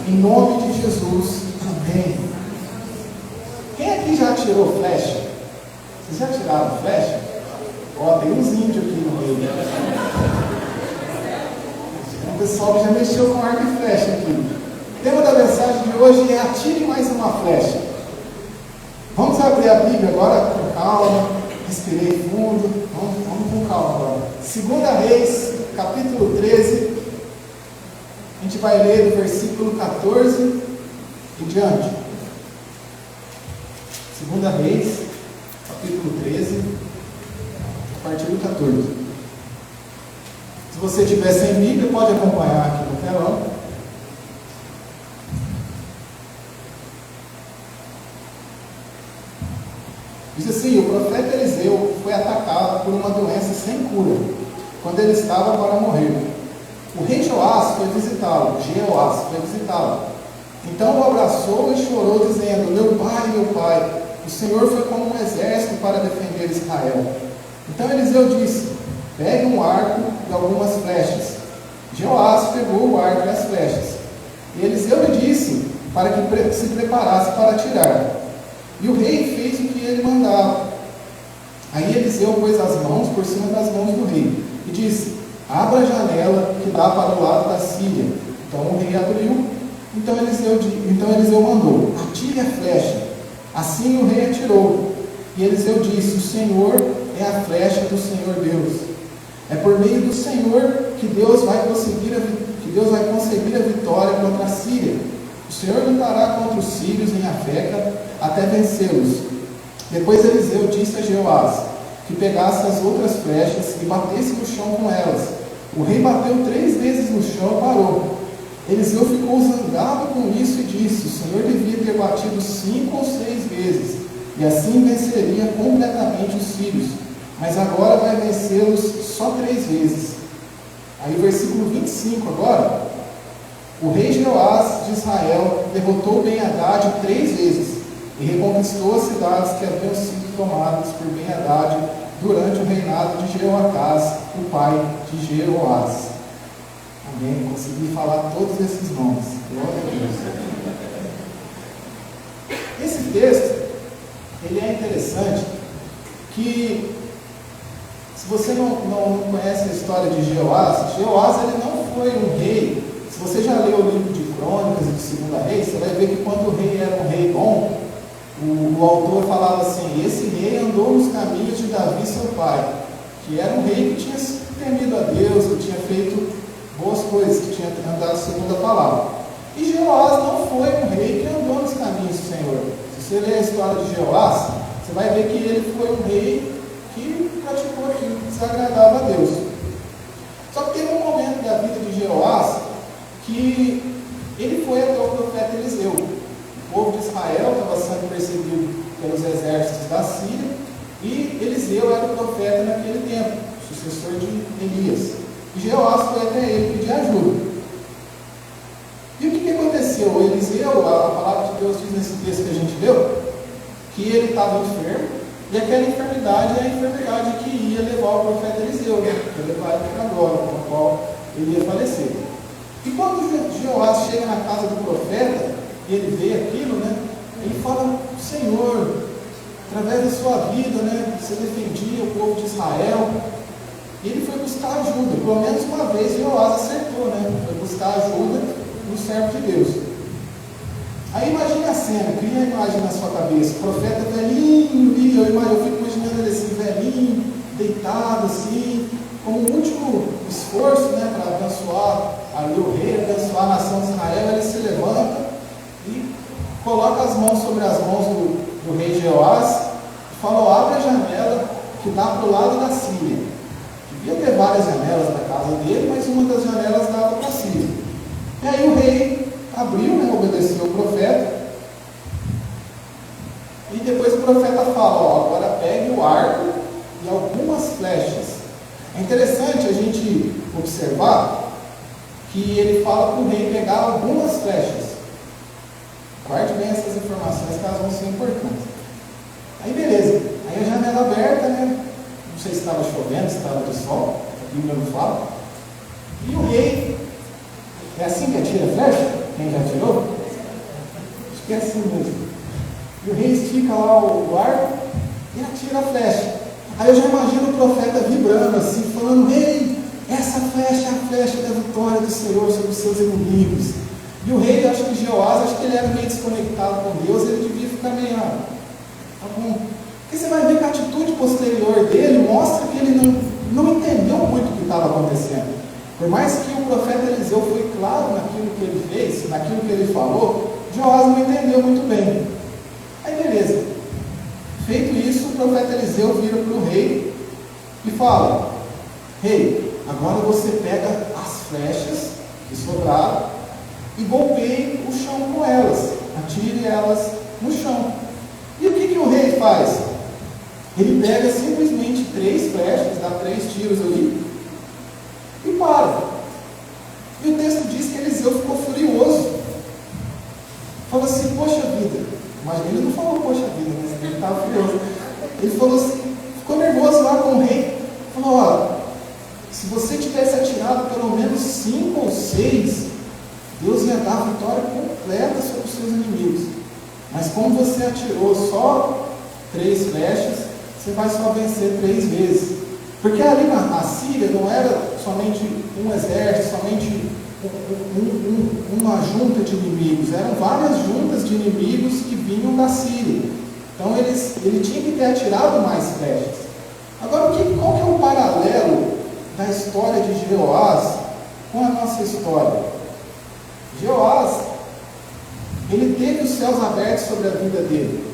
Em nome de Jesus, amém. Quem aqui já tirou flecha? Vocês já tiraram flecha? Ó, tem uns índios aqui no meio. O pessoal que já mexeu com arco e flecha aqui. O tema da mensagem de hoje é atire mais uma flecha. Vamos abrir a Bíblia agora com calma. Respirei fundo. Vamos com calma agora. 2 Reis, capítulo 13. A gente vai ler do versículo 14 em diante. 2 Reis, capítulo 13, a partir do 14. Se você tiver sem Bíblia, pode acompanhar aqui no telão. Diz assim: o profeta Eliseu foi atacado por uma doença sem cura, quando ele estava para morrer. O rei Jeoás foi visitá-lo. Então o abraçou e chorou, dizendo: meu pai, o Senhor foi como um exército para defender Israel. Então Eliseu disse: pegue um arco e algumas flechas. Jeoás pegou o arco e as flechas. E Eliseu lhe disse para que se preparasse para atirar. E o rei fez o que ele mandava. Aí Eliseu pôs as mãos por cima das mãos do rei e disse: abra a janela que dá para o lado da Síria. Então o rei abriu. Então Eliseu mandou: atire a flecha. Assim o rei atirou. E Eliseu disse: o Senhor é a flecha do Senhor Deus. É por meio do Senhor que Deus vai conseguir a vitória contra a Síria. O Senhor lutará contra os sírios em Afeca até vencê-los. Depois Eliseu disse a Jeoás que pegasse as outras flechas e batesse no chão com elas. O rei bateu 3 vezes no chão e parou. Eliseu ficou zangado com isso e disse: o Senhor devia ter batido 5 ou 6 vezes, e assim venceria completamente os sírios, mas agora vai vencê-los só 3 vezes. Aí versículo 25 agora: o rei Jeoás de Israel derrotou Ben-Hadad 3 vezes, e reconquistou as cidades que haviam sido tomadas por Ben-Hadad durante o reinado de Jeoacás, o pai de Jeoás. Amém? Consegui falar todos esses nomes. Glória a Deus. Esse texto, ele é interessante, que se você não conhece a história de Jeoás, ele não foi um rei. Se você já leu o livro de Crônicas e de 2 Reis, você vai ver que quando o rei era um rei bom, o autor falava assim: esse rei andou nos caminhos de Davi seu pai, que era um rei que tinha temido a Deus, que tinha feito boas coisas, que tinha andado segundo a palavra. E Jeoás não foi um rei que andou nos caminhos do Senhor. Se você ler a história de Jeoás, você vai ver que ele foi um rei que praticou aquilo que desagradava a Deus. Só que teve um momento da vida de Jeoás que ele foi até o profeta Eliseu. O povo de Israel estava sendo perseguido pelos exércitos da Síria, e Eliseu era o profeta naquele tempo, sucessor de Elias. E Jeoás foi até ele pedir ajuda. E o que aconteceu? O Eliseu, a palavra de Deus diz nesse texto que a gente leu, que ele estava enfermo, e aquela enfermidade é a enfermidade que ia levar o profeta Eliseu, que ia levar ele para a glória, com a qual ele ia falecer. E quando Jeoás chega na casa do profeta, e ele vê aquilo, ele fala: Senhor, através da sua vida, você defendia o povo de Israel. E ele foi buscar ajuda. Pelo menos uma vez Jeoás acertou, foi buscar ajuda no servo de Deus. Aí imagine a cena, cria a imagem na sua cabeça: o profeta velhinho, eu fico imaginando ele assim, velhinho, deitado assim, como um último esforço, para abençoar ali o rei, abençoar a nação de Israel. Ele se levanta e coloca as mãos sobre as mãos do rei Jeoás e fala: abre a janela que dá para o lado da Síria. Devia ter várias janelas na casa dele, mas uma das janelas dava para a Síria. E aí o rei abriu, obedeceu o profeta, e depois o profeta fala: agora pegue o arco e algumas flechas. É interessante a gente observar que ele fala para o rei pegar algumas flechas. Guarde bem essas informações, que elas vão ser importantes. Aí beleza, aí a janela aberta, não sei se estava chovendo, se estava de sol, a Bíblia não fala. E o rei, é assim que atira a flecha? Quem já atirou? que é assim mesmo. E o rei estica lá o arco e atira a flecha. Aí eu já imagino o profeta vibrando assim, falando: rei, essa flecha é a flecha da vitória do Senhor sobre os seus inimigos. E o rei, acho que Jeoás, acho que ele era meio desconectado com Deus, ele devia ficar meio, tá bom. Porque você vai ver que a atitude posterior dele mostra que ele não entendeu muito o que estava acontecendo. Por mais que o profeta Eliseu foi claro naquilo que ele fez, naquilo que ele falou, Jeoás não entendeu muito bem. Aí beleza. Feito isso, o profeta Eliseu vira para o rei e fala: rei, agora você pega as flechas que sobraram e golpeie o chão com elas, atire elas no chão. E o que o rei faz? Ele pega simplesmente 3 flechas, dá 3 tiros ali e para. E o texto diz que Eliseu ficou furioso. Falou assim: poxa vida. Mas ele não falou poxa vida, mas ele estava furioso. Ele falou assim, ficou nervoso lá com o rei. Falou: ó, se você tivesse atirado pelo menos 5 ou 6, Deus ia dar a vitória completa sobre os seus inimigos. Mas como você atirou só 3 flechas, você vai só vencer 3 vezes. Porque ali na Síria não era somente um exército, somente uma junta de inimigos. Eram várias juntas de inimigos que vinham da Síria. Então ele tinha que ter atirado mais flechas. Agora, qual que é o paralelo da história de Jeoás com a nossa história? Jeoás, ele teve os céus abertos sobre a vida dele.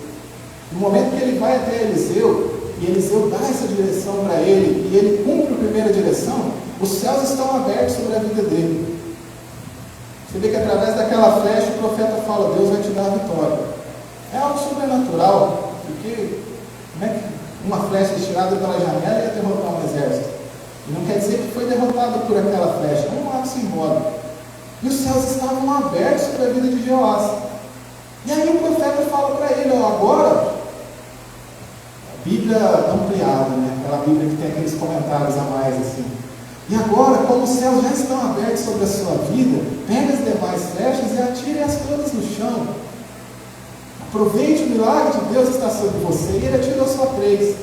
No momento que ele vai até Eliseu, e Eliseu dá essa direção para ele, e ele cumpre a primeira direção, os céus estão abertos sobre a vida dele. Você vê que através daquela flecha o profeta fala: Deus vai te dar a vitória. É algo sobrenatural, porque como é que uma flecha tirada pela janela ia derrotar um exército? E não quer dizer que foi derrotado por aquela flecha, é um ato simbólico. E os céus estavam abertos sobre a vida de Jeoás. E aí o profeta fala para ele: ó, agora, a Bíblia ampliada, né? Aquela Bíblia que tem aqueles comentários a mais assim. E agora, como os céus já estão abertos sobre a sua vida, pega as demais flechas e atire-as todas no chão. Aproveite, o milagre de Deus está sobre você. E ele atirou só 3.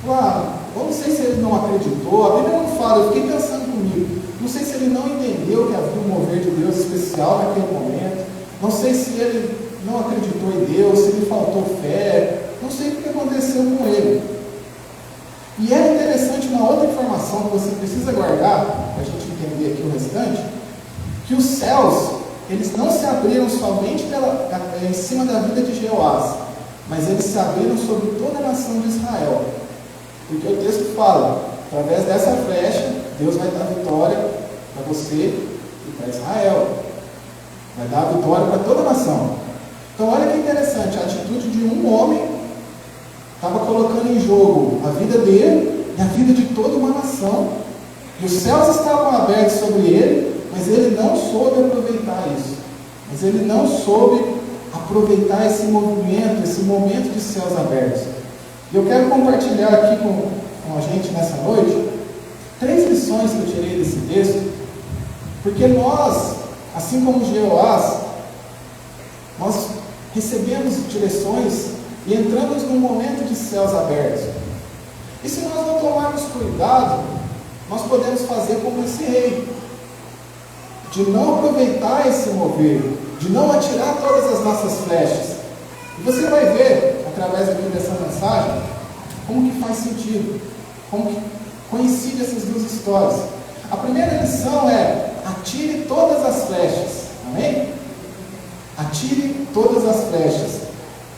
Eu não sei se ele não acreditou, a Bíblia não fala, eu fiquei pensando comigo. Não sei se ele não entendeu que havia um mover de Deus especial naquele momento. Não sei se ele não acreditou em Deus, se lhe faltou fé. Não sei o que aconteceu com ele. E é interessante uma outra informação que você precisa guardar, para a gente entender aqui o restante, que os céus, eles não se abriram somente em cima da vida de Jeoás, mas eles se abriram sobre toda a nação de Israel. Porque o texto fala: através dessa flecha, Deus vai dar vitória para você e para Israel. Vai dar a vitória para toda a nação. Então olha que interessante, a atitude de um homem estava colocando em jogo a vida dele e a vida de toda uma nação. E os céus estavam abertos sobre ele, mas ele não soube aproveitar isso. Mas ele não soube aproveitar esse movimento, esse momento de céus abertos. E eu quero compartilhar aqui com a gente nessa noite 3 lições que eu tirei desse texto, porque nós, assim como Jeoás, nós recebemos direções e entramos num momento de céus abertos. E se nós não tomarmos cuidado, nós podemos fazer como esse rei, de não aproveitar esse mover, de não atirar todas as nossas flechas. E você vai ver, através aqui dessa mensagem, como que faz sentido, como que coincide essas 2 histórias. A primeira lição é: atire todas as flechas. Amém? Atire todas as flechas.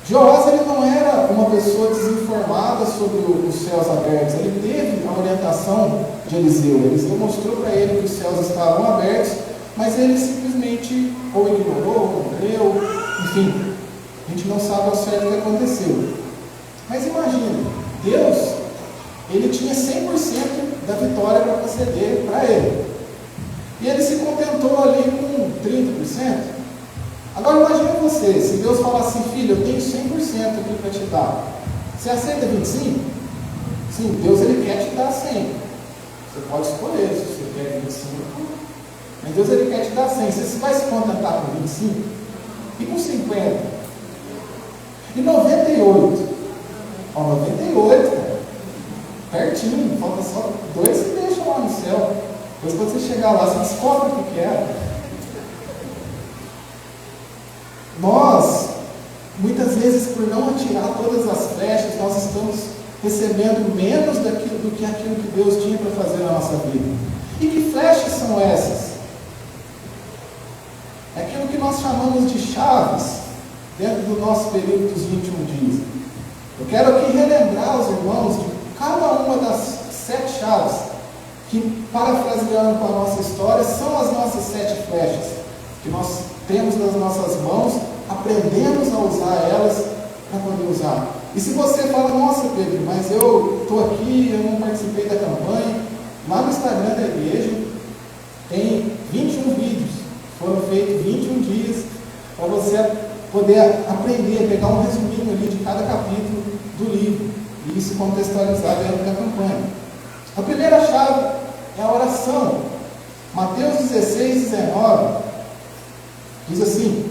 Jeoás, ele não era uma pessoa desinformada sobre os céus abertos. Ele teve a orientação de Eliseu. Eliseu mostrou para ele que os céus estavam abertos, mas ele simplesmente ou ignorou, ou não creu, enfim, a gente não sabe ao certo o que aconteceu. Mas imagina, Deus, ele tinha 100% da vitória para conceder para ele. E ele se contentou ali com 30%. Agora imagine você, se Deus falar assim: filho, eu tenho 100% aqui para te dar. Você aceita 25%? Sim, Deus, ele quer te dar 100%. Você pode escolher se você quer 25%. Mas Deus, ele quer te dar 100%. Você vai se contentar com 25%? E com 50%? E 98? Ó, 98, cara. Pertinho, falta só 2 que deixam lá no céu. Depois quando você chegar lá, você descobre o que é. Nós, muitas vezes, por não atirar todas as flechas, nós estamos recebendo menos do que aquilo que Deus tinha para fazer na nossa vida. E que flechas são essas? É aquilo que nós chamamos de chaves dentro do nosso período dos 21 dias. Eu quero aqui relembrar os irmãos de cada uma das 7 chaves que, parafraseando com a nossa história, são as nossas 7 flechas que nós temos nas nossas mãos, aprendemos a usar elas para poder usar. E se você fala, nossa Pedro, mas eu estou aqui, eu não participei da campanha, lá no Instagram da igreja tem 21 vídeos, foram feitos 21 dias para você poder aprender, pegar um resuminho ali de cada capítulo do livro e isso contextualizar dentro da campanha. A primeira chave é a oração. Mateus 16, 19 diz assim: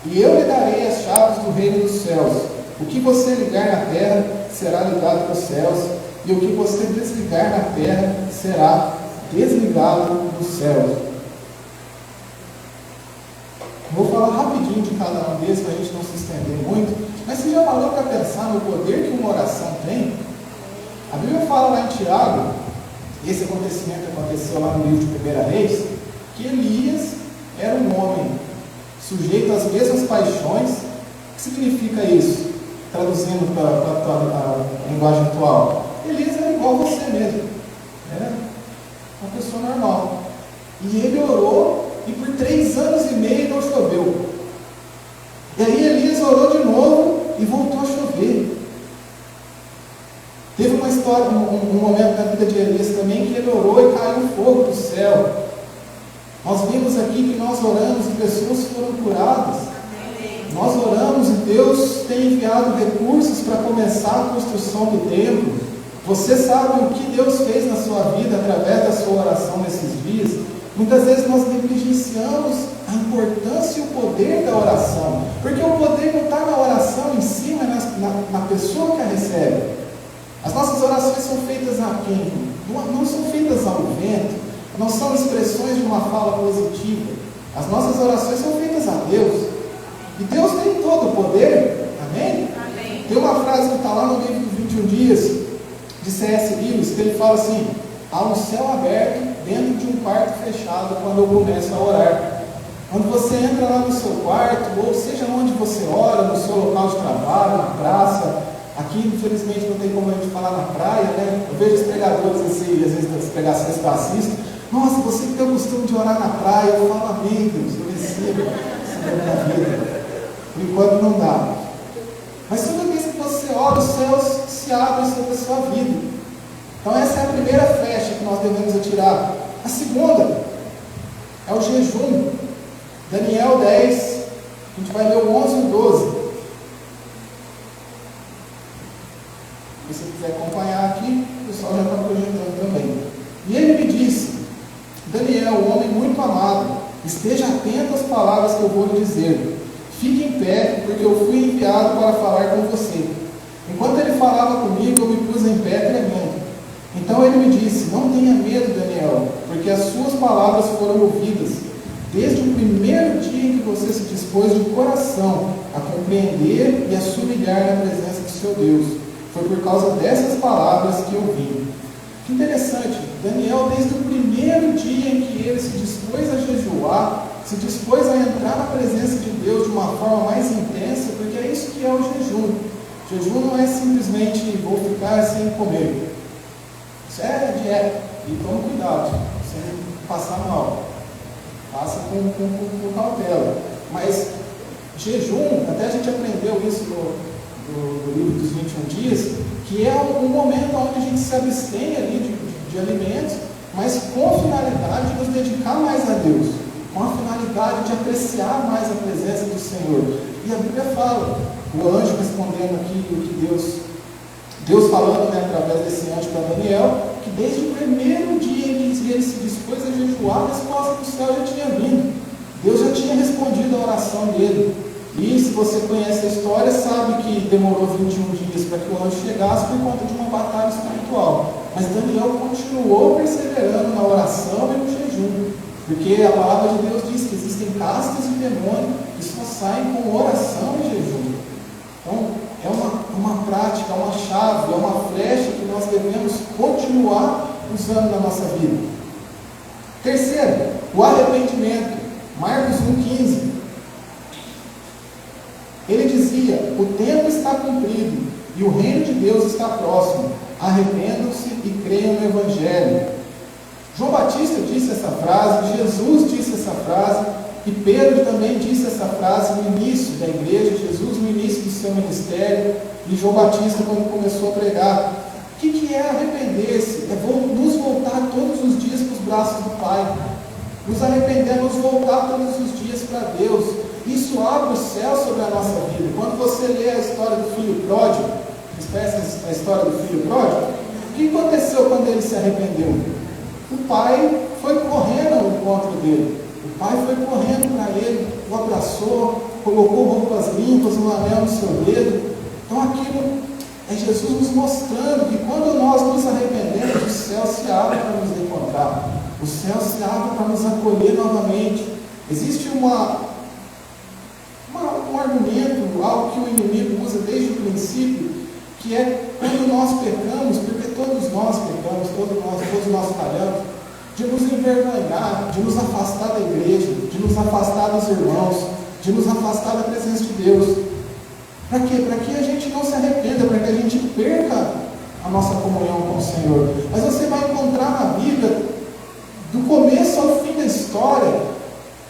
e eu lhe darei as chaves do reino dos céus. O que você ligar na terra será ligado nos céus, e o que você desligar na terra será desligado nos céus. Vou falar rapidinho de cada um desses para a gente não se estender muito, mas você já parou para pensar no poder que uma oração tem? A Bíblia fala lá em Tiago, esse acontecimento aconteceu lá no livro de 1 Reis, que Elias era um homem sujeito às mesmas paixões. O que significa isso? Traduzindo para a linguagem atual, Elias era igual a você mesmo, era uma pessoa normal, e ele orou e por 3 anos e meio não choveu. E aí Elias orou de novo e voltou a chover. Teve uma história, um momento na vida de Elias também, que ele orou e caiu fogo do céu. Nós vimos aqui que nós oramos e pessoas foram curadas. Nós oramos e Deus tem enviado recursos para começar a construção do templo. Você sabe o que Deus fez na sua vida através da sua oração nesses dias? Muitas vezes nós negligenciamos a importância e o poder da oração, porque o poder não está na oração em si, mas na pessoa que a recebe. As nossas orações são feitas a quem? Não são feitas ao vento, não são expressões de uma fala positiva. As nossas orações são feitas a Deus, e Deus tem todo o poder. Amém? Amém. Tem uma frase que está lá no livro dos 21 dias de C.S. Lewis, que ele fala assim: há um céu aberto dentro de um quarto fechado quando eu começo a orar. Quando você entra lá no seu quarto, ou seja onde você ora, no seu local de trabalho, na praça. Aqui, infelizmente, não tem como a gente falar na praia, né? Eu vejo os pregadores assim, às vezes das pregações que eu assisto. Nossa, você que tem o costume de orar na praia, eu falo, amém, Deus, eu recebo isso na minha vida. Por enquanto não dá. Mas toda vez que você ora, os céus se abrem sobre a sua vida. Então essa é a primeira flecha que nós devemos atirar. A segunda é o jejum. Daniel 10, a gente vai ler o 11 e o 12. Se você quiser acompanhar aqui, o pessoal já está projetando também. E ele me disse: Daniel, um homem muito amado, esteja atento às palavras que eu vou lhe dizer. Fique em pé, porque eu fui enviado para falar com você. Enquanto ele falava comigo, eu me pus em pé tremendo. Então ele me disse: não tenha medo, Daniel, porque as suas palavras foram ouvidas. Desde o primeiro dia em que você se dispôs de coração a compreender e a se humilhar na presença de seu Deus. Foi por causa dessas palavras que eu vim. Que interessante, Daniel, desde o primeiro dia em que ele se dispôs a jejuar, se dispôs a entrar na presença de Deus de uma forma mais intensa, porque é isso que é o jejum. Jejum não é simplesmente vou ficar sem comer. Isso é dieta, e toma cuidado, sem passar mal. Faça com cautela. Mas jejum, até a gente aprendeu isso do livro dos 21 dias, que é um momento onde a gente se abstém ali de alimentos, mas com a finalidade de nos dedicar mais a Deus, com a finalidade de apreciar mais a presença do Senhor. E a Bíblia fala, o anjo respondendo aqui o que Deus falando, né, através desse anjo para Daniel, que desde o primeiro dia em que ele se dispôs a jejuar, a resposta do céu já tinha vindo. Deus já tinha respondido a oração dele. E se você conhece a história, sabe que demorou 21 dias para que o anjo chegasse por conta de uma batalha espiritual. Mas Daniel continuou perseverando na oração e no jejum, porque a palavra de Deus diz que existem castas de demônio que só saem com oração e jejum. Então, é uma prática, é uma chave, é uma flecha que nós devemos continuar usando na nossa vida. Terceiro, o arrependimento. Marcos 1,15. Ele dizia: o tempo está cumprido e o reino de Deus está próximo. Arrependam-se e creiam no Evangelho. João Batista disse essa frase, Jesus disse essa frase, e Pedro também disse essa frase no início da igreja, Jesus no início do seu ministério, e João Batista quando começou a pregar. O que é arrepender-se? É nos voltar todos os dias para os braços do Pai. Nos arrepender, nos voltar todos os dias para Deus. Isso abre o céu sobre a nossa vida. Quando você lê a história do filho pródigo, a história do filho pródigo, o que aconteceu quando ele se arrependeu? O pai foi correndo ao encontro dele. O pai foi correndo para ele, o abraçou, colocou roupas limpas, um anel no seu dedo. Então aquilo é Jesus nos mostrando que quando nós nos arrependemos, o céu se abre para nos encontrar. O céu se abre para nos acolher novamente. Existe um argumento, algo que o inimigo usa desde o princípio, que é quando nós pecamos, porque todos nós pecamos, todos nós falhamos, de nos envergonhar, de nos afastar da igreja, de nos afastar dos irmãos, de nos afastar da presença de Deus. Para quê? Para que a gente não se arrependa, para que a gente perca a nossa comunhão com o Senhor. Mas você vai encontrar na Bíblia, do começo ao fim da história,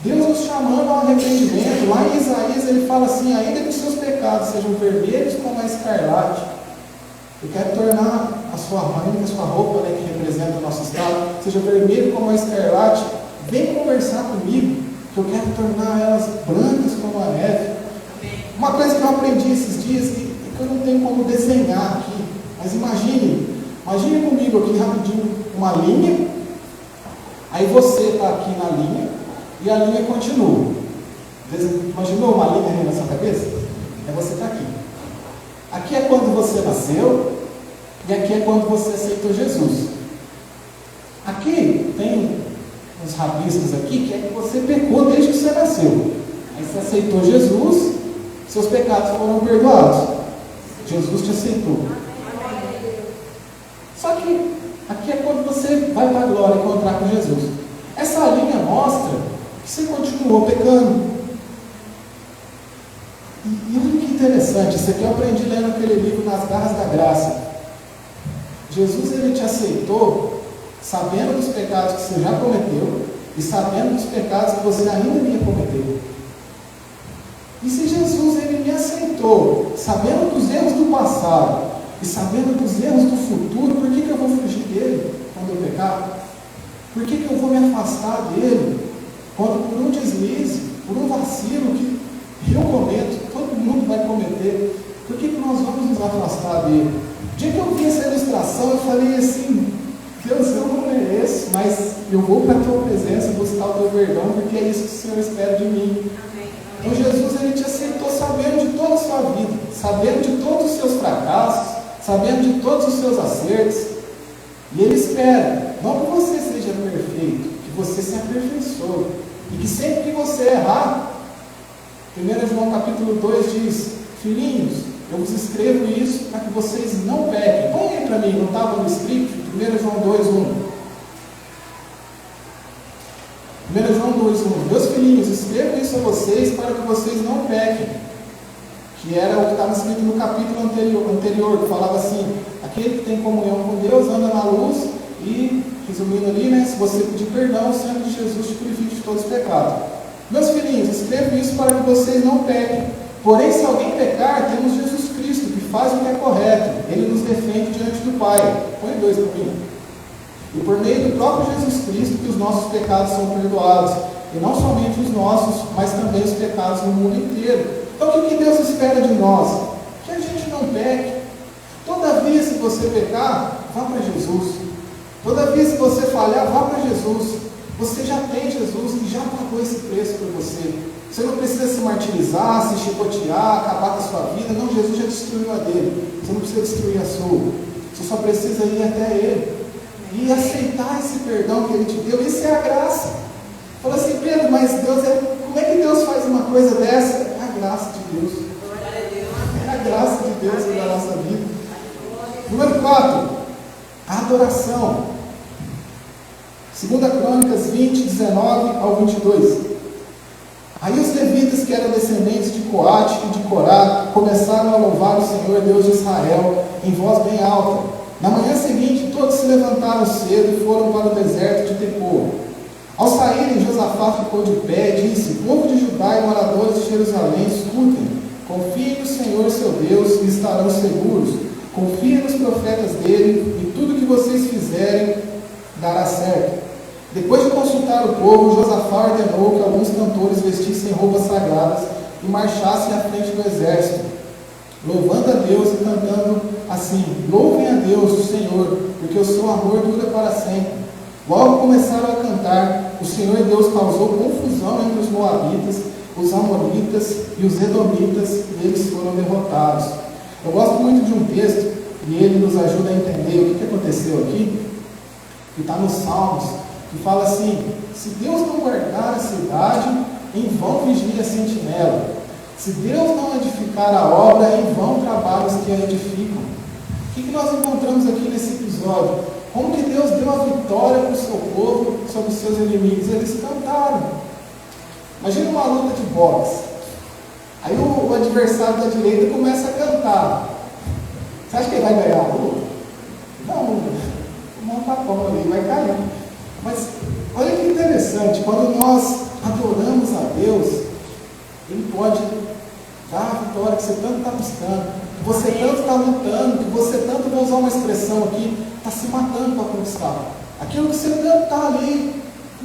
Deus nos chamando ao arrependimento. Lá em Isaías ele fala assim: ainda que os seus pecados sejam vermelhos como a escarlate, eu quero tornar a sua roupa, né, que representa o nosso estado, seja vermelho como a escarlate. Vem conversar comigo, que eu quero tornar elas brancas como a neve. Uma coisa que eu aprendi esses dias, que eu não tenho como desenhar aqui, mas imagine comigo aqui rapidinho uma linha, aí você está aqui na linha, e a linha continua. Imaginou uma linha aí na sua cabeça? Aí você está aqui. Aqui é quando você nasceu, e aqui é quando você aceitou Jesus. Aqui tem uns rabiscos aqui, que é que você pecou desde que você nasceu. Aí você aceitou Jesus, seus pecados foram perdoados. Jesus te aceitou. Só que aqui é quando você vai para a glória encontrar com Jesus. Essa linha mostra que você continuou pecando. E olha que interessante, isso aqui eu aprendi lendo aquele livro Nas Garras da Graça. Jesus, ele te aceitou sabendo dos pecados que você já cometeu e sabendo dos pecados que você ainda ia cometer. E se Jesus, ele me aceitou sabendo dos erros do passado e sabendo dos erros do futuro, por que eu vou fugir dele quando eu pecar? Por que eu vou me afastar dele quando por um deslize, por um vacilo que eu cometo, todo mundo vai cometer? Por que nós vamos nos afastar dele? O dia que eu vi essa ilustração, eu falei assim: Deus, eu não mereço, mas eu vou para a tua presença buscar o teu perdão, porque é isso que o Senhor espera de mim. Então Jesus, ele te aceitou sabendo de toda a sua vida, sabendo de todos os seus fracassos, sabendo de todos os seus acertos. E ele espera, não que você seja perfeito, que você se aperfeiçoe. E que sempre que você errar, 1 João capítulo 2 diz: filhinhos, eu vos escrevo isso para que vocês não pequem. Põe aí para mim, não estava no script? 1 João 2:1. 1 João 2:1. Meus filhinhos, escrevo isso a vocês para que vocês não pequem. Que era o que estava escrito no capítulo anterior, que falava assim: aquele que tem comunhão com Deus anda na luz, e, resumindo ali, né, se você pedir perdão, o sangue de Jesus te purifica de todos os pecados. Meus filhinhos, escrevo isso para que vocês não pequem. Porém, se alguém pecar, temos Jesus Cristo, que faz o que é correto. Ele nos defende diante do Pai. Põe 2 para mim. E por meio do próprio Jesus Cristo, que os nossos pecados são perdoados. E não somente os nossos, mas também os pecados do mundo inteiro. Então, o que Deus espera de nós? Que a gente não peque. Todavia, se você pecar, vá para Jesus. Todavia, se você falhar, vá para Jesus. Você já tem Jesus que já pagou esse preço por você. Você não precisa se martirizar, se chicotear, acabar com a sua vida. Não, Jesus já destruiu a dele. Você não precisa destruir a sua. Você só precisa ir até ele e aceitar esse perdão que ele te deu. Isso é a graça. Fala assim, Pedro, mas Deus como é que Deus faz uma coisa dessa? É a graça de Deus. É a graça de Deus na nossa vida. Número 4, a adoração. 2 Crônicas 20, 19 ao 22. Aí os levitas, que eram descendentes de Coate e de Corá, começaram a louvar o Senhor Deus de Israel em voz bem alta. Na manhã seguinte, todos se levantaram cedo e foram para o deserto de Tecoa. Ao saírem, Josafá ficou de pé e disse: povo de Judá e moradores de Jerusalém, escutem, confiem no Senhor seu Deus e estarão seguros. Confiem nos profetas dele e tudo que vocês fizerem dará certo. Depois de consultar o povo, Josafá ordenou que alguns cantores vestissem roupas sagradas e marchassem à frente do exército, louvando a Deus e cantando assim: louvem a Deus, o Senhor, porque o seu amor dura para sempre. Logo começaram a cantar. O Senhor Deus causou confusão entre os moabitas, os amonitas e os edomitas, e eles foram derrotados. Eu gosto muito de um texto, e ele nos ajuda a entender o que aconteceu aqui, que está nos Salmos, que fala assim: se Deus não guardar a cidade, em vão vigia a sentinela. Se Deus não edificar a obra, em vão trabalham os que a edificam. O que nós encontramos aqui nesse episódio? Como que Deus deu a vitória para o seu povo sobre os seus inimigos? Eles cantaram. Imagina uma luta de boxe. Aí o adversário da direita começa a cantar. Você acha que ele vai ganhar a luta? Não, não está bom ali, vai cair. Mas olha que interessante, quando nós adoramos a Deus, Ele pode dar a vitória que você tanto está buscando, que você tanto está lutando, que você tanto, vou usar uma expressão aqui, está se matando para conquistar. Aquilo que você tanto está ali,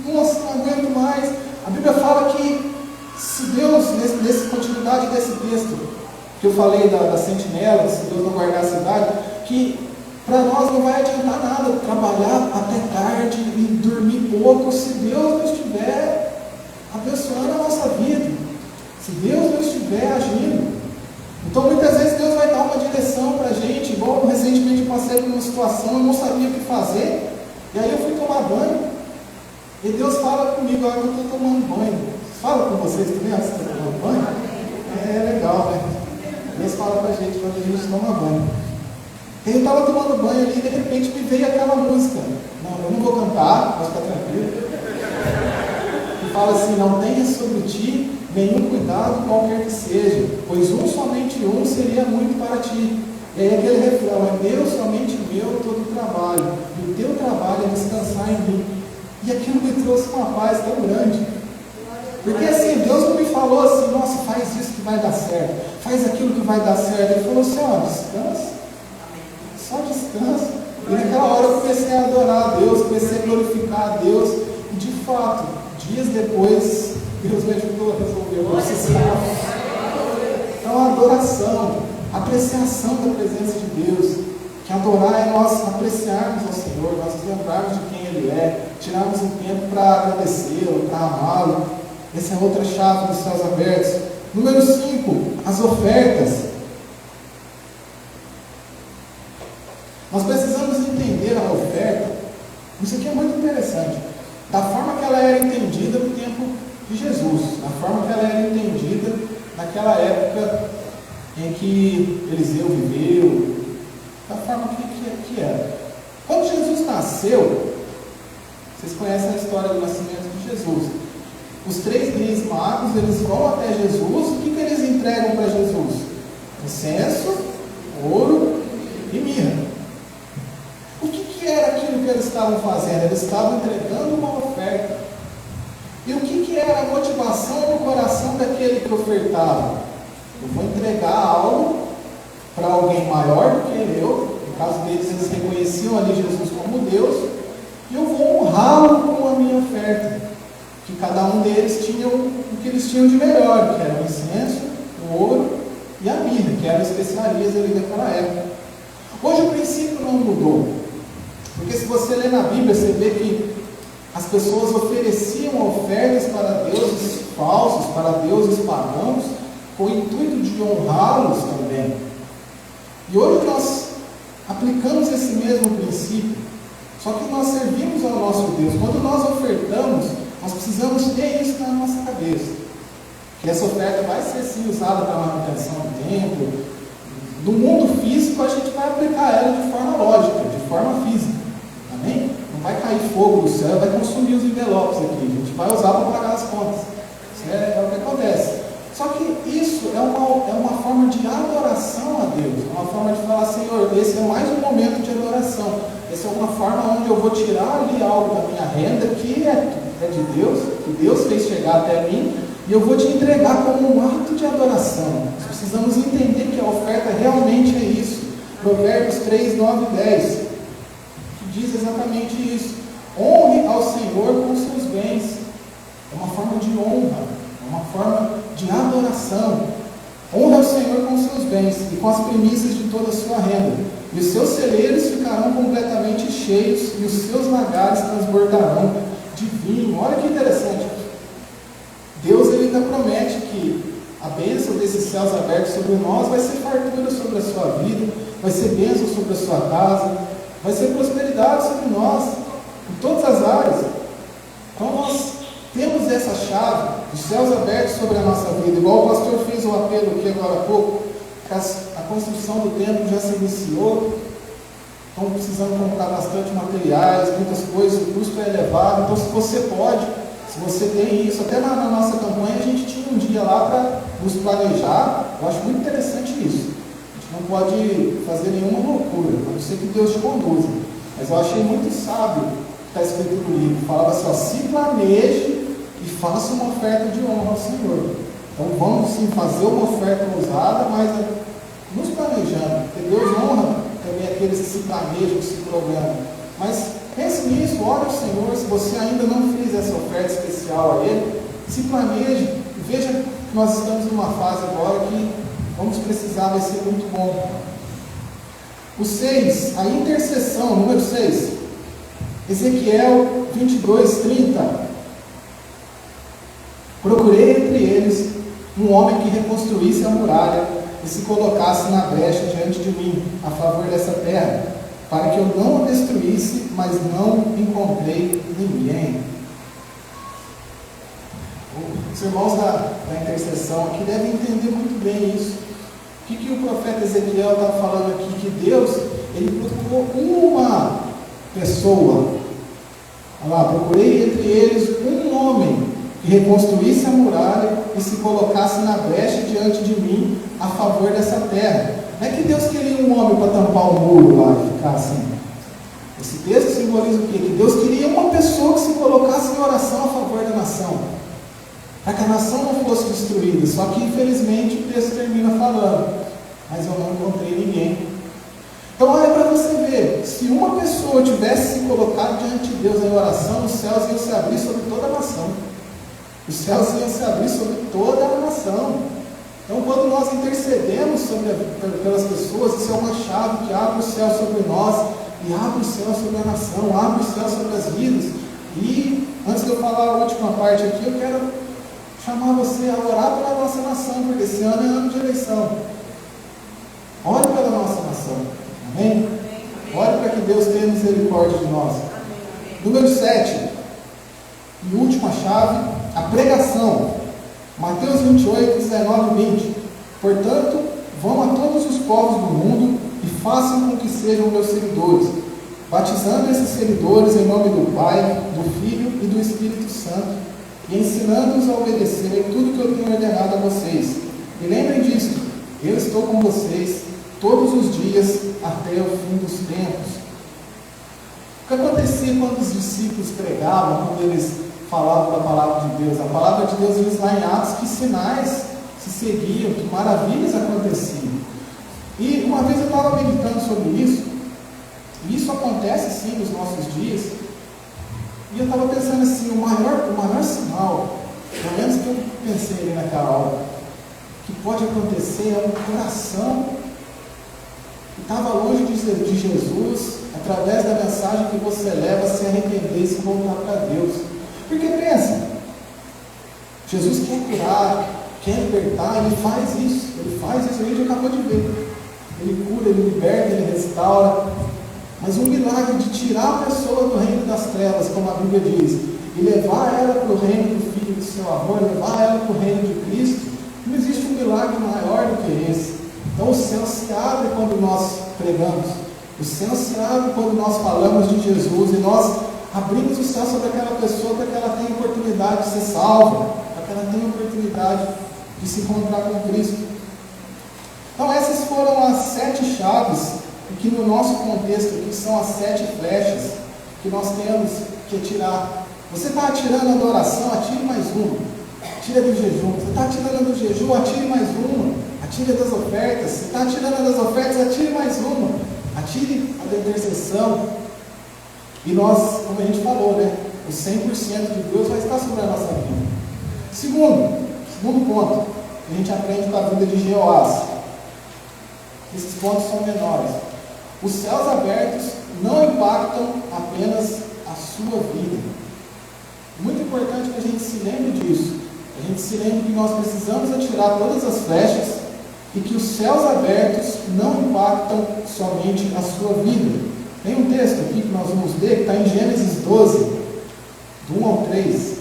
nossa, não aguento mais. A Bíblia fala que se Deus, nessa continuidade desse texto, que eu falei da sentinela, se Deus não guardar a cidade, que para nós não vai adiantar nada trabalhar até tarde e dormir pouco se Deus não estiver abençoando a nossa vida, se Deus não estiver agindo. Então muitas vezes Deus vai dar uma direção para a gente, igual recentemente passei por uma situação, eu não sabia o que fazer, e aí eu fui tomar banho, e Deus fala comigo, agora que eu estou tomando banho. Fala com vocês também, antes de estar tomando banho? É legal, né? Deus fala para a gente quando a gente toma banho. Eu estava tomando banho ali e de repente me veio aquela música. Não, eu não vou cantar, mas fica tranquilo. E fala assim: não tenha sobre ti nenhum cuidado qualquer que seja, pois somente um seria muito para ti. E aí aquele refrão: é meu, somente meu, todo o trabalho. E o teu trabalho é descansar em mim. E aquilo me trouxe uma paz tão grande. Porque assim, Deus não me falou assim: nossa, faz isso que vai dar certo, faz aquilo que vai dar certo. Ele falou assim: ó, descansa. Só descansa. E naquela hora eu comecei a adorar a Deus, comecei a glorificar a Deus. E de fato, dias depois, Deus me ajudou a resolver o necessário. Então a adoração, a apreciação da presença de Deus, que adorar é nós apreciarmos ao Senhor, nós lembrarmos de quem Ele é, tirarmos um tempo para agradecê-lo, para amá-lo. Essa é outra chave dos céus abertos. Número 5, as ofertas. Nós precisamos entender a oferta, isso aqui é muito interessante, da forma que ela era entendida no tempo de Jesus, da forma que ela era entendida naquela época em que Eliseu viveu, da forma que era. Quando Jesus nasceu, vocês conhecem a história do nascimento de Jesus. Os 3 reis magos, eles vão até Jesus, o que eles entregam para Jesus? Incenso, ouro e mirra. O que era aquilo que eles estavam fazendo? Eles estavam entregando uma oferta. E o que era a motivação no coração daquele que ofertava? Eu vou entregar algo para alguém maior do que eu. No caso deles, eles reconheciam ali Jesus como Deus. E eu vou honrá-lo com a minha oferta. Que cada um deles tinha o que eles tinham de melhor, que era o incenso, o ouro e a mirra, que eram especiarias ali daquela época. Hoje o princípio não mudou. Porque se você ler na Bíblia, você vê que as pessoas ofereciam ofertas para Deus falsos para deuses pagãos, com o intuito de honrá-los também. E hoje nós aplicamos esse mesmo princípio, só que nós servimos ao nosso Deus. Quando nós ofertamos, nós precisamos ter isso na nossa cabeça, que essa oferta vai ser sim usada para a manutenção do templo. No mundo físico, a gente vai aplicar ela de forma lógica, de forma física. Amém? Não vai cair fogo do céu, vai consumir os envelopes aqui. A gente vai usar para pagar as contas. Isso é o que acontece. Só que isso é uma forma de adoração a Deus. É uma forma de falar, Senhor, esse é mais um momento de adoração. Essa é uma forma onde eu vou tirar ali algo da minha renda que é de Deus, que Deus fez chegar até mim, e eu vou te entregar como um ato de adoração. Nós precisamos entender que a oferta realmente é isso. Provérbios 3, 9 e 10, que diz exatamente isso. Honre ao Senhor com seus bens. É uma forma de honra, é uma forma de adoração. Honre ao Senhor com seus bens e com as primícias de toda a sua renda. E os seus celeiros ficarão completamente cheios e os seus lagares transbordarão de vinho. Olha que interessante. Deus ele ainda promete que a bênção desses céus abertos sobre nós vai ser fartura sobre a sua vida, vai ser bênção sobre a sua casa, vai ser prosperidade sobre nós, em todas as áreas. Então nós temos essa chave dos céus abertos sobre a nossa vida, igual o pastor fez o apelo aqui agora há pouco, que a construção do templo já se iniciou, estão precisando comprar bastante materiais, muitas coisas, o custo é elevado, então se você pode, se você tem isso, até na nossa campanha a gente tinha um dia lá para nos planejar. Eu acho muito interessante isso. A gente não pode fazer nenhuma loucura, a não ser que Deus te conduza. Mas eu achei muito sábio o que está escrito no livro. Falava assim, ó, se planeje e faça uma oferta de honra ao Senhor. Então vamos sim fazer uma oferta ousada, mas nos planejando, porque Deus honra também aqueles que se planejam, que se programam. Mas pense nisso, ore ao Senhor. Se você ainda não fez essa oferta especial a Ele, se planeje. Veja que nós estamos numa fase agora que vamos precisar, vai ser muito bom. O 6, a intercessão, número 6. Ezequiel 22, 30. Procurei entre eles um homem que reconstruísse a muralha e se colocasse na brecha diante de mim, a favor dessa terra, para que eu não a destruísse, mas não encontrei ninguém. Os irmãos da intercessão aqui devem entender muito bem isso. O que o profeta Ezequiel está falando aqui? Que Deus, ele procurou uma pessoa. Olha lá, procurei entre eles um homem que reconstruísse a muralha e se colocasse na brecha diante de mim, a favor dessa terra. Não é que Deus queria um homem para tampar o muro lá e ficar assim. Esse texto simboliza o quê? Que Deus queria uma pessoa que se colocasse em oração a favor da nação, para que a nação não fosse destruída. Só que infelizmente o texto termina falando, mas eu não encontrei ninguém. Então olha para você ver, se uma pessoa tivesse se colocado diante de Deus em oração, os céus iam se abrir sobre toda a nação. Os céus iam se abrir sobre toda a nação. Então, quando nós intercedemos pelas pessoas, isso é uma chave que abre o céu sobre nós, e abre o céu sobre a nação, abre o céu sobre as vidas. E, antes de eu falar a última parte aqui, eu quero chamar você a orar pela nossa nação, porque esse ano é ano de eleição. Ore pela nossa nação. Amém? Ore para que Deus tenha misericórdia de nós. Número 7. E última chave, a pregação. Mateus 28, 19 e 20. Portanto, vão a todos os povos do mundo e façam com que sejam meus seguidores, batizando esses seguidores em nome do Pai, do Filho e do Espírito Santo, e ensinando-os a obedecer tudo que eu tenho ordenado a vocês. E lembrem disso, eu estou com vocês todos os dias até o fim dos tempos. O que acontecia quando os discípulos pregavam, quando eles falavam da palavra de Deus? A palavra de Deus diz lá em Atos que sinais se seguiam, que maravilhas aconteciam. E uma vez eu estava meditando sobre isso, e isso acontece sim nos nossos dias, e eu estava pensando assim, o maior sinal, pelo menos que eu pensei ali naquela hora, que pode acontecer é um coração que estava longe de Jesus, através da mensagem que você leva, se arrepender e se voltar para Deus. Porque pensa, Jesus quer curar, quer libertar, Ele faz isso. Ele faz isso, a gente acabou de ver. Ele cura, Ele liberta, Ele restaura. Mas um milagre de tirar a pessoa do reino das trevas, como a Bíblia diz, e levar ela para o reino do Filho do seu amor, levar ela para o reino de Cristo, não existe um milagre maior do que esse. Então o céu se abre quando nós pregamos, o céu se abre quando nós falamos de Jesus, e nós abrimos o céu sobre aquela pessoa para que ela tenha oportunidade de ser salva, para que ela tenha oportunidade de se encontrar com Cristo. Então essas foram as 7 chaves, que no nosso contexto aqui são as 7 flechas que nós temos que atirar. Você está atirando a adoração, atire mais uma. Atire do jejum. Você está atirando do jejum, atire mais uma. Atire das ofertas. Você está atirando das ofertas, atire mais uma. Atire a da intercessão. E nós, como a gente falou, né? O 100% de Deus vai estar sobre a nossa vida. Segundo ponto, que a gente aprende com a vida de Jeoás. Esses pontos são menores. Os céus abertos não impactam apenas a sua vida. Muito importante que a gente se lembre disso. A gente se lembre que nós precisamos atirar todas as flechas e que os céus abertos não impactam somente a sua vida. Tem um texto aqui que nós vamos ler, que está em Gênesis 12, do 1 ao 3.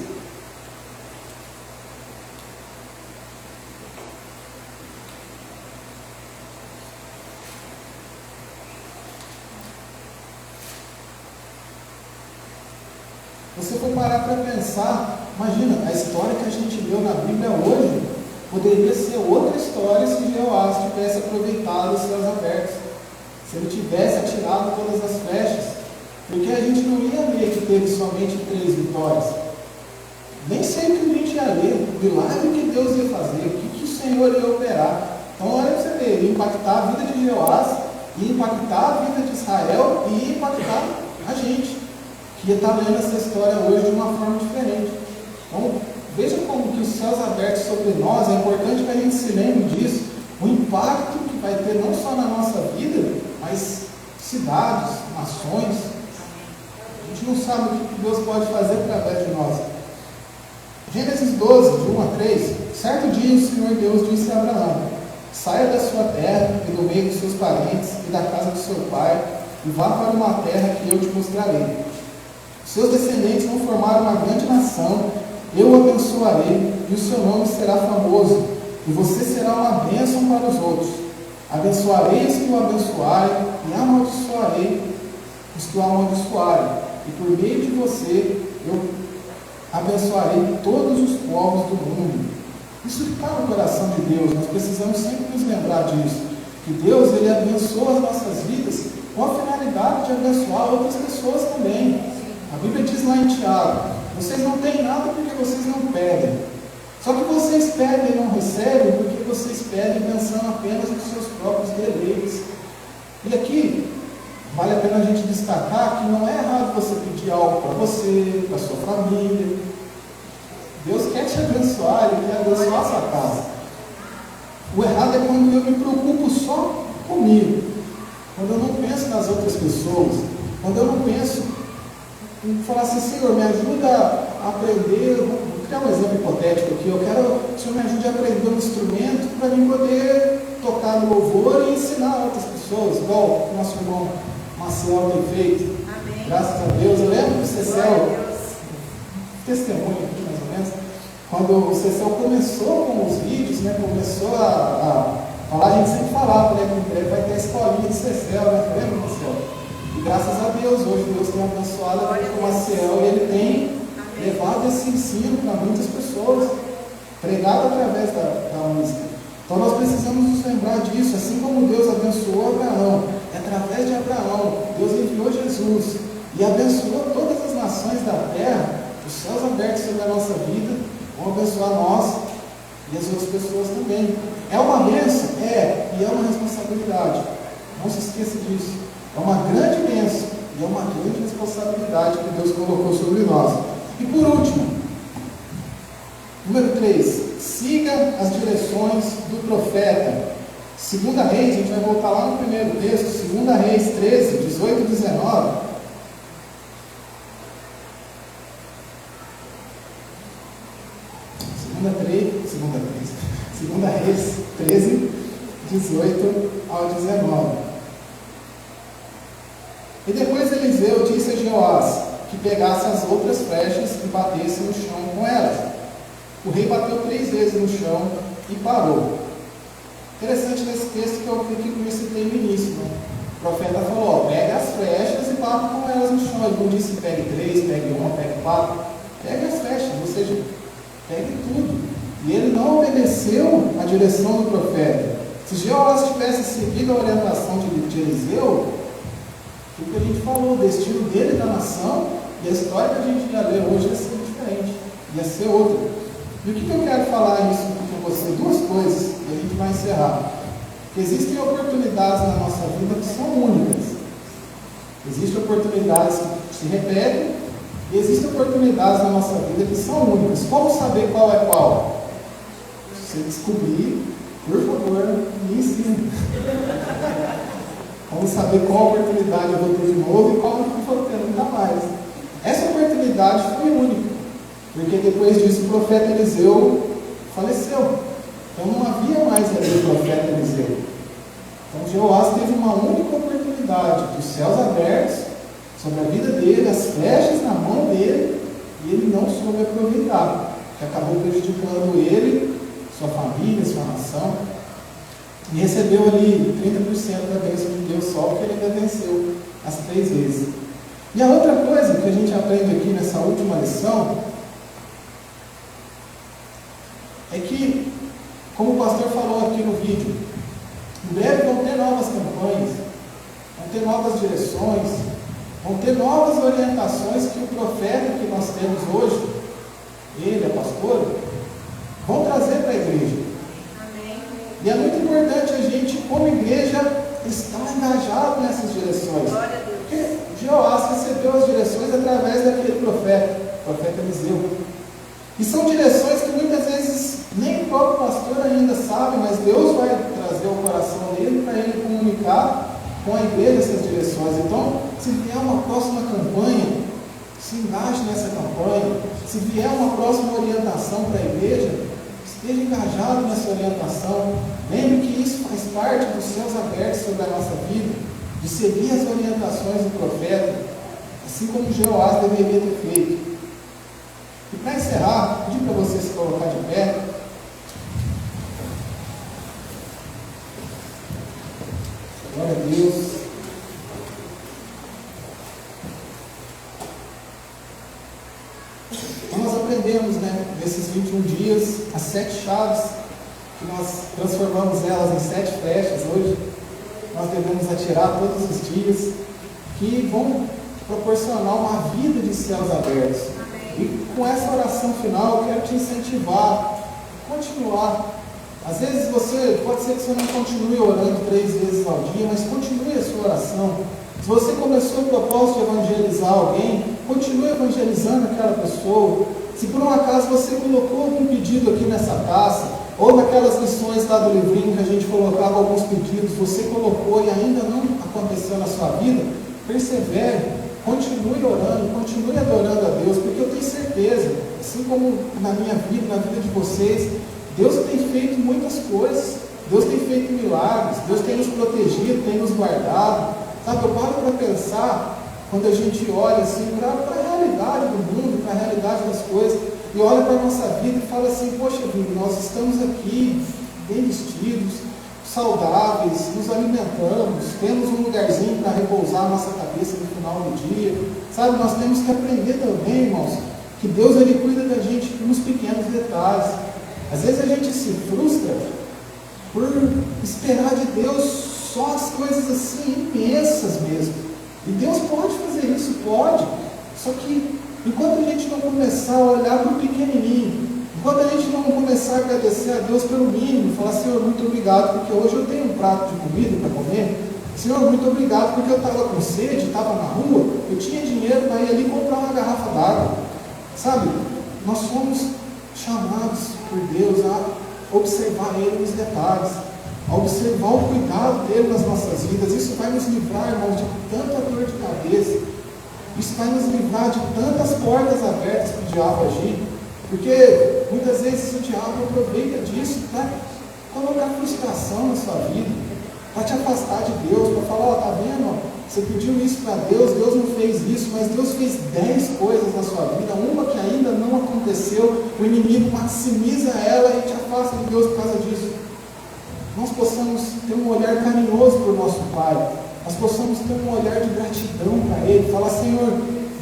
Se você for parar para pensar, imagina, a história que a gente leu na Bíblia hoje poderia ser outra história se Jeoás tivesse aproveitado os céus abertos, se ele tivesse atirado todas as flechas, porque a gente não ia ler que teve somente 3 vitórias. Nem sei o que a gente ia ler, o milagre que Deus ia fazer, o que o Senhor ia operar. Então olha para você ver, ia impactar a vida de Jeoás, ia impactar a vida de Israel e ia impactar a gente, que ia estar lendo essa história hoje de uma forma diferente. Então, veja como que os céus abertos sobre nós, é importante que a gente se lembre disso, o impacto que vai ter não só na nossa vida, mas cidades, nações. A gente não sabe o que Deus pode fazer através de nós. Gênesis 12, de 1 a 3, certo dia o Senhor Deus disse a Abraão: saia da sua terra e do meio dos seus parentes e da casa do seu pai, e vá para uma terra que eu te mostrarei. Seus descendentes vão formar uma grande nação, eu o abençoarei, e o seu nome será famoso, e você será uma bênção para os outros. Abençoarei os que o abençoarem, e amaldiçoarei os que o amaldiçoarem, e por meio de você eu abençoarei todos os povos do mundo. Isso está no coração de Deus, nós precisamos sempre nos lembrar disso, que Deus ele abençoa as nossas vidas com a finalidade de abençoar outras pessoas também. A Bíblia diz lá em Tiago: vocês não têm nada porque vocês não pedem. Só que vocês pedem e não recebem porque vocês pedem pensando apenas nos seus próprios deleites. E aqui, vale a pena a gente destacar que não é errado você pedir algo para você, para a sua família. Deus quer te abençoar, Ele quer abençoar a sua casa. O errado é quando eu me preocupo só comigo, quando eu não penso nas outras pessoas, quando eu não penso em falar assim: Senhor, me ajuda a aprender. Vou criar um exemplo hipotético aqui. Eu quero que o Senhor me ajude a aprender um instrumento para mim poder tocar no louvor e ensinar outras pessoas, igual o nosso irmão Marcelo tem feito. Amém. Graças a Deus. Eu lembro do Cecel, testemunho aqui mais ou menos, quando o Cecel começou com os vídeos, né, começou a falar, a gente sempre falava, né, que em breve vai ter a escolinha de Cecel, né? Lembra, Marcelo? E graças a Deus, hoje Deus tem abençoado o Maciel e ele tem levado esse ensino para muitas pessoas, pregado através da música. Então nós precisamos nos lembrar disso, assim como Deus abençoou Abraão, através de Abraão, Deus enviou Jesus e abençoou todas as nações da terra. Os céus abertos sobre a nossa vida vão abençoar nós e as outras pessoas também. É uma bênção? É, e é uma responsabilidade. Não se esqueça disso. É uma grande bênção e é uma grande responsabilidade que Deus colocou sobre nós. E por último, número 3, siga as direções do profeta. 2 Reis, a gente vai voltar lá no primeiro texto, 2 Reis 13, 18 e 19. 2 Segunda Reis 13, 18 ao 19. E depois Eliseu disse a Jeoás que pegasse as outras flechas e batesse no chão com elas. O rei bateu 3 vezes no chão e parou. Interessante nesse texto que eu citei no início, né? O profeta falou, ó, pega as flechas e bata com elas no chão. Ele não disse pegue 3, pegue 1, pegue 4. Pegue as flechas, ou seja, pegue tudo. E ele não obedeceu a direção do profeta. Se Jeoás tivesse seguido a orientação de Eliseu, o que a gente falou, o destino dele da nação e a história que a gente ia ler hoje ia ser diferente, ia ser outra. E o que eu quero falar isso com você? 2 coisas, e a gente vai encerrar. Existem oportunidades na nossa vida que são únicas. Existem oportunidades que se repetem e existem oportunidades na nossa vida que são únicas. Como saber qual é qual? Se você descobrir, por favor, me ensine. Vamos saber qual oportunidade eu vou ter de novo e qual eu não vou ter nunca mais. Essa oportunidade foi única, porque depois disso o profeta Eliseu faleceu. Então não havia mais ali o profeta Eliseu. Então Jeoás teve uma única oportunidade, dos céus abertos sobre a vida dele, as flechas na mão dele, e ele não soube aproveitar, que acabou prejudicando ele, sua família, sua nação. E recebeu ali 30% da bênção de Deus só porque ele ainda venceu as 3 vezes. E a outra coisa que a gente aprende aqui nessa última lição é que, como o pastor falou aqui no vídeo, em breve vão ter novas campanhas, vão ter novas direções, vão ter novas orientações que o profeta que nós temos hoje, ele, a pastora, vão trazer para a igreja. E é muito importante a gente, como igreja, estar engajado nessas direções. Porque Jeoás recebeu as direções através daquele profeta, o profeta Eliseu. E são direções que muitas vezes nem o próprio pastor ainda sabe, mas Deus vai trazer o coração dele para ele comunicar com a igreja essas direções. Então, se vier uma próxima campanha, se engaje nessa campanha. Se vier uma próxima orientação para a igreja, esteja engajado nessa orientação. Lembre que isso faz parte dos céus abertos sobre a nossa vida, de seguir as orientações do profeta, assim como Jeoás deveria ter feito. E para encerrar, pedir para você se colocar de pé. Glória a Deus. Então nós aprendemos, nesses 21 dias, as 7 chaves, que nós transformamos elas em 7 flechas hoje. Nós devemos atirar todos os dias, que vão proporcionar uma vida de céus abertos. E com essa oração final, eu quero te incentivar a continuar. Às vezes pode ser que você não continue orando 3 vezes ao dia, mas continue a sua oração. Se você começou o propósito de evangelizar alguém, continue evangelizando aquela pessoa. Se por um acaso você colocou algum pedido aqui nessa taça, ou naquelas lições lá do livrinho que a gente colocava alguns pedidos, você colocou e ainda não aconteceu na sua vida, persevere. Continue orando, continue adorando a Deus, porque eu tenho certeza, assim como na minha vida, na vida de vocês, Deus tem feito muitas coisas, Deus tem feito milagres, Deus tem nos protegido, tem nos guardado. Sabe, eu paro para pensar, quando a gente olha assim, para a realidade do mundo, para a realidade das coisas, e olha para a nossa vida e fala assim, poxa vida, nós estamos aqui, bem vestidos, saudáveis, nos alimentamos, temos um lugarzinho para repousar a nossa cabeça no final do dia. Sabe, nós temos que aprender também, irmãos, que Deus ele cuida da gente nos pequenos detalhes. Às vezes a gente se frustra por esperar de Deus só as coisas assim imensas mesmo. E Deus pode fazer isso, pode. Só que enquanto a gente não começar a olhar para o pequenininho, enquanto a gente não começar a agradecer a Deus pelo mínimo, falar, Senhor, muito obrigado, porque hoje eu tenho um prato de comida para comer. Senhor, muito obrigado, porque eu estava com sede, estava na rua, eu tinha dinheiro para ir ali comprar uma garrafa d'água. Sabe, nós somos chamados por Deus a observar Ele nos detalhes, a observar o cuidado dele nas nossas vidas. Isso vai nos livrar, irmãos, de tanta dor de cabeça. Isso vai nos livrar de tantas portas abertas para o diabo agir. Porque muitas vezes o diabo aproveita disso para colocar frustração na sua vida, para te afastar de Deus, para falar, ó, tá vendo? Você pediu isso para Deus, Deus não fez isso, mas Deus fez 10 coisas na sua vida, uma que ainda não aconteceu, o inimigo maximiza ela e te afasta de Deus por causa disso. Nós possamos ter um olhar carinhoso para o nosso Pai, nós possamos ter um olhar de gratidão para Ele, falar, Senhor,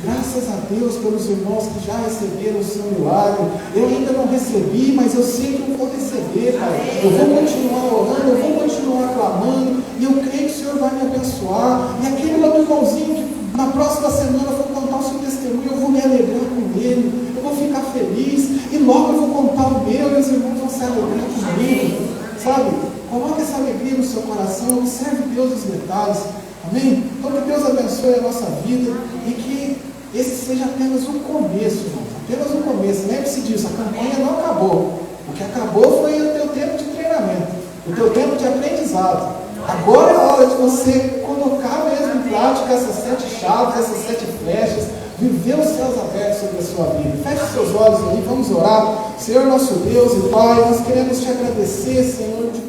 graças a Deus pelos irmãos que já receberam o seu milagre. Eu ainda não recebi, mas eu sei que eu vou receber, Pai. Eu vou continuar orando, eu vou continuar clamando, e eu creio que o Senhor vai me abençoar. E aquele outro irmãozinho que na próxima semana for contar o seu testemunho, eu vou me alegrar com ele, eu vou ficar feliz, e logo eu vou contar o meu, e os irmãos vão se alegrar comigo, sabe? Coloque essa alegria no seu coração, observe Deus nos detalhes, amém? Então que Deus abençoe a nossa vida, e que esse seja apenas o começo, irmãos. Apenas o começo. Lembre-se disso, a campanha não acabou. O que acabou foi o teu tempo de treinamento, o teu tempo de aprendizado. Agora é a hora de você colocar mesmo em prática essas 7 chaves, essas 7 flechas, viver os céus abertos sobre a sua vida. Feche seus olhos aí, vamos orar. Senhor nosso Deus e Pai, nós queremos te agradecer, Senhor, de